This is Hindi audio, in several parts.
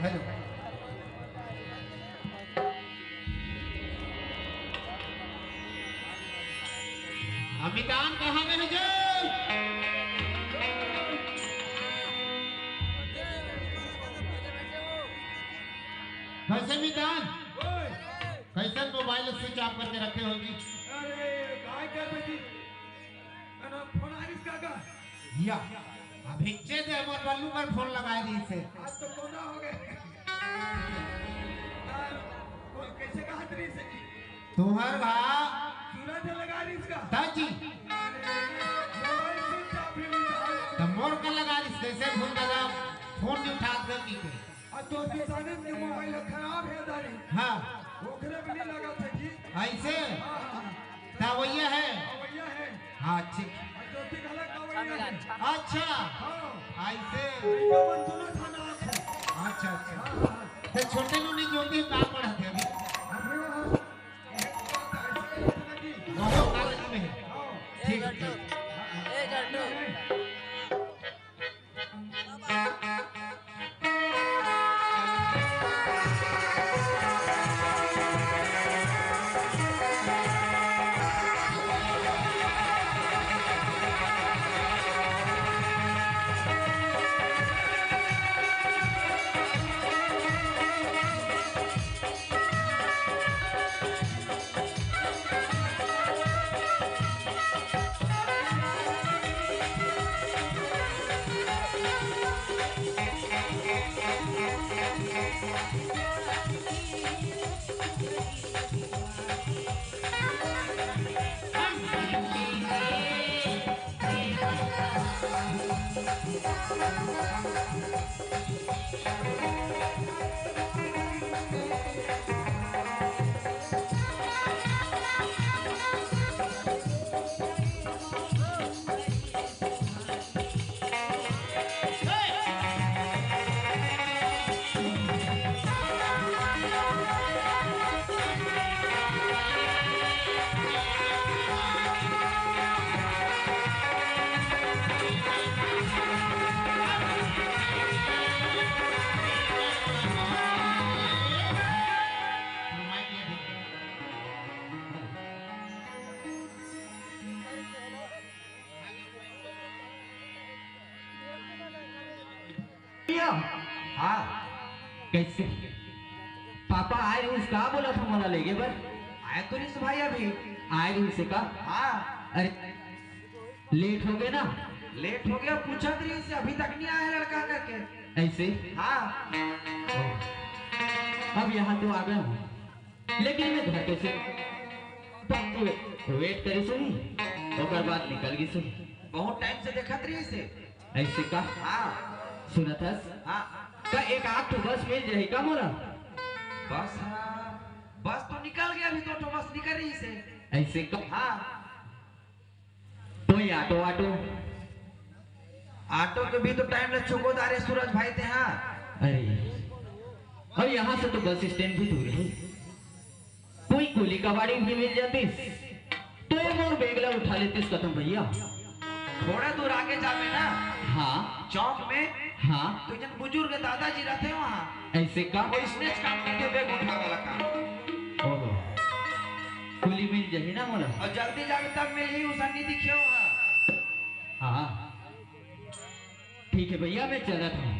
हेलो। अमितान कहाँ में है जो? कैसे मितान? कैसे मोबाइल स्विच ऑफ करके रखे होगी? अरे काय कर बेटी मैंने फोन आ रिस काका या अभी चे दे मोर बल्लू पर फोन लगाए दी से। आज तो कोना हो गए और कैसे कहा तरी से तुहर भा सूरज लगा रिस का दाजी मोबाइल स्विच ऑफ ही नहीं तो मोर का लगा दी कैसे फोन लगा फोन नहीं उठा दे की के। आज तो किसाने के मोबाइल खराब है दारी हाँ ओखरे भी नहीं लगा था जी ऐसे हां ता वही है। भैया है हाँ ठीक ज्योति गलत कवैया है अच्छा हां ऐसे इनका मन सुना था ना अच्छा अच्छा तो छोटे नु नहीं ज्योति का पढ़ा थे अभी अपने वहां ऐसे जी बहुत कॉलेज में है। ठीक है ए जट्टू हाँ कैसे पापा आए रही का बोला था मला लेगे बर आए तो नहीं भाई अभी आए रही से का हाँ अरे लेट हो गए ना लेट हो गया पूछा रही से अभी तक नहीं आया लड़का करके ऐसे हाँ अब यहाँ तो आ गया हूँ लेकिन मैं घर कैसे वेट करे सुनी और बाद निकल गई सुनी बहुत टाइम से देखा रही से ऐसे का हाँ सुना था हाँ का एक आठ तो बस मिल जाए का मोरा बस बस तो निकल गया अभी तो बस निकल रही से ऐसे का हाँ तो ये ऑटो ऑटो ऑटो के भी तो टाइम लग चुकोदारे सूरज भाई थे हाँ अरे अब यहाँ से तो बस स्टैंड भी दूर है कोई कुली कबाड़ी भी मिल जाती तो ये मोर बेगला उठा लेती कदम भैया थोड़ा दूर आगे जावे ना हाँ चौक में हाँ तो जन बुजुर्ग दादाजी रहते वहाँ ऐसे का वो स्नेच काम करते बैग उठा वाला काम ओहो कुली मिल जाही ना मोला और जल्दी जावे तब मिल ही उसनी दिखे हाँ हाँ ठीक है भैया मैं चला था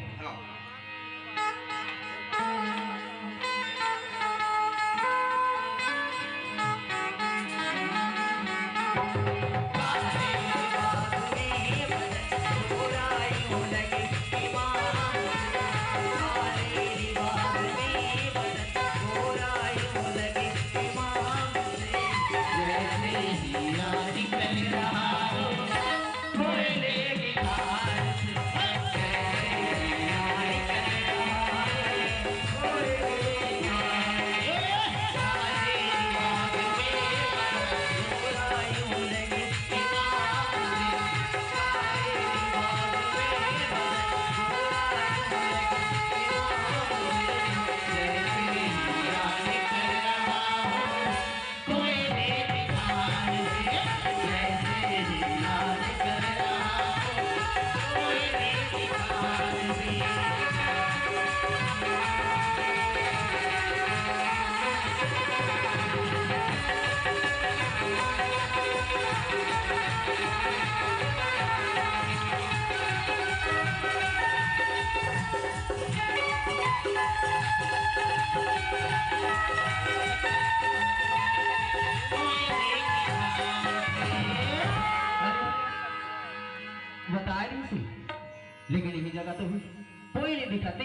दिखाते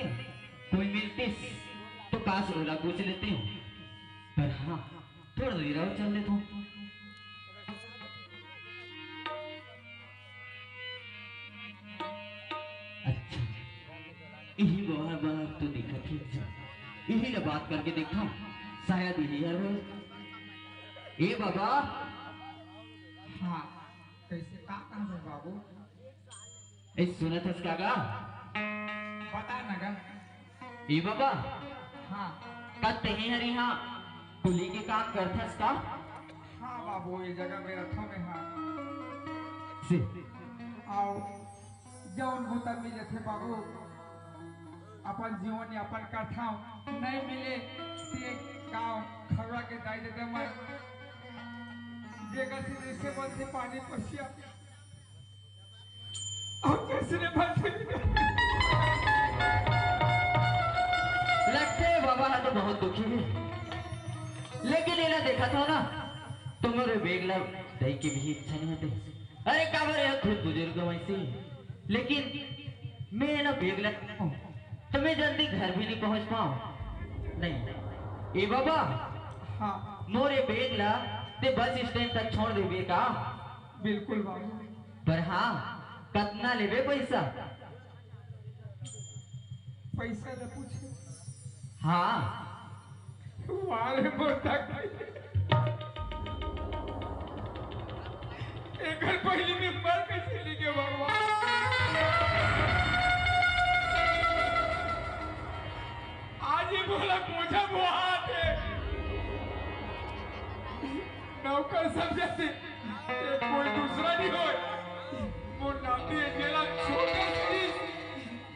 कोई मिलतीस तो काश रोला पूछ लेती हूँ, पर हाँ थोड़ा देर और चल लेता हूँ। अच्छा यही बार बार तो देखा ठीक है, यही ना बात करके देखा, शायद यही है रोज। ए बाबा। हाँ कैसे का काम है बाबू? ए सुना था इसका गा? बता ना गा। ए बाबा हाँ कते ही हरी हाँ कुली के काम करता इसका? हाँ बाबू ये जगह मेरा था में हाँ से आओ जौन भूता मिले थे बाबू अपन जीवन यापन करता हूँ, नहीं मिले ते गाँव खरवा के दाई देते मैं जगह से जैसे बनते पानी पसिया और कैसे ने बनते लगते है बाबा है तो बहुत दुखी है, लेकिन ये ना देखा था ना तुम्हारे बेगला दही की भी इच्छा नहीं होती। अरे काबर है खुद बुजुर्ग वैसे, लेकिन मैं ना बेगला हूँ तो मैं जल्दी घर भी नहीं पहुंच पाऊँ। नहीं ए बाबा हाँ मोरे बेगला ते बस स्टैंड तक छोड़ देवे का? बिल्कुल बाबू। पर हाँ कितना लेवे पैसा? पैसा न पूछे हाँ वाले मोटा एक पहली में मर कैसे लिखे बाबा? आज ही बोला पूछा वो हाथ है नौकर समझे कोई दूसरा नहीं हो वो नाती है जेला छोटा सी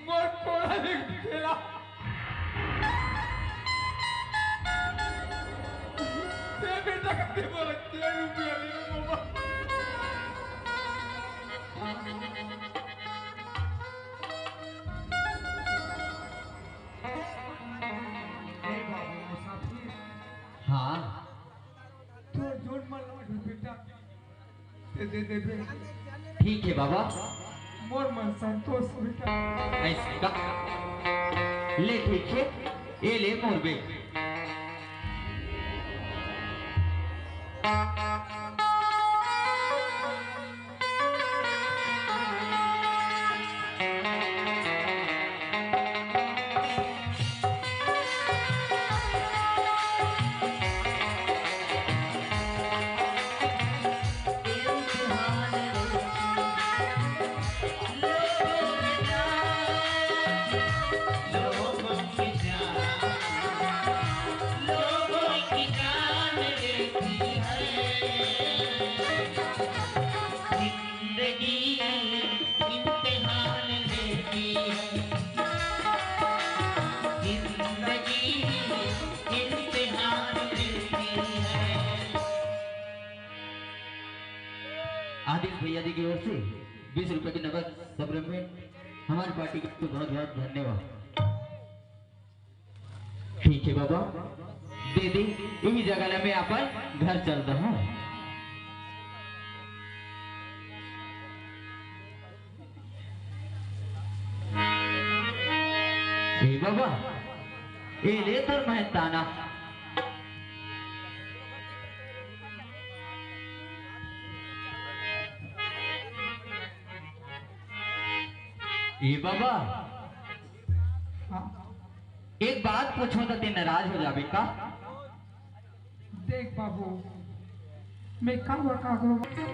मोर कोड़ा नहीं खेला ते बेटा कभी बोला क्या रुपया ले बाबा? हाँ तो जोन मन बेटा दे दे दे ठीक है बाबा। मोर मन संतोष बेटा। ऐसे का ले ठीक है ये ले मोर बे। आदिल भैया जी की ओर से 20 रुपए की नगद सब्र में हमारी पार्टी को बहुत बहुत धन्यवाद। ठीक है बाबा दे दे यही जगह में अपन घर चल रहा हूँ। बाबा ये ले तो मेहताना बाबा हाँ एक बात पूछो तो ते नाराज हो जाबे का? देख बाबू मैं का करो बेटा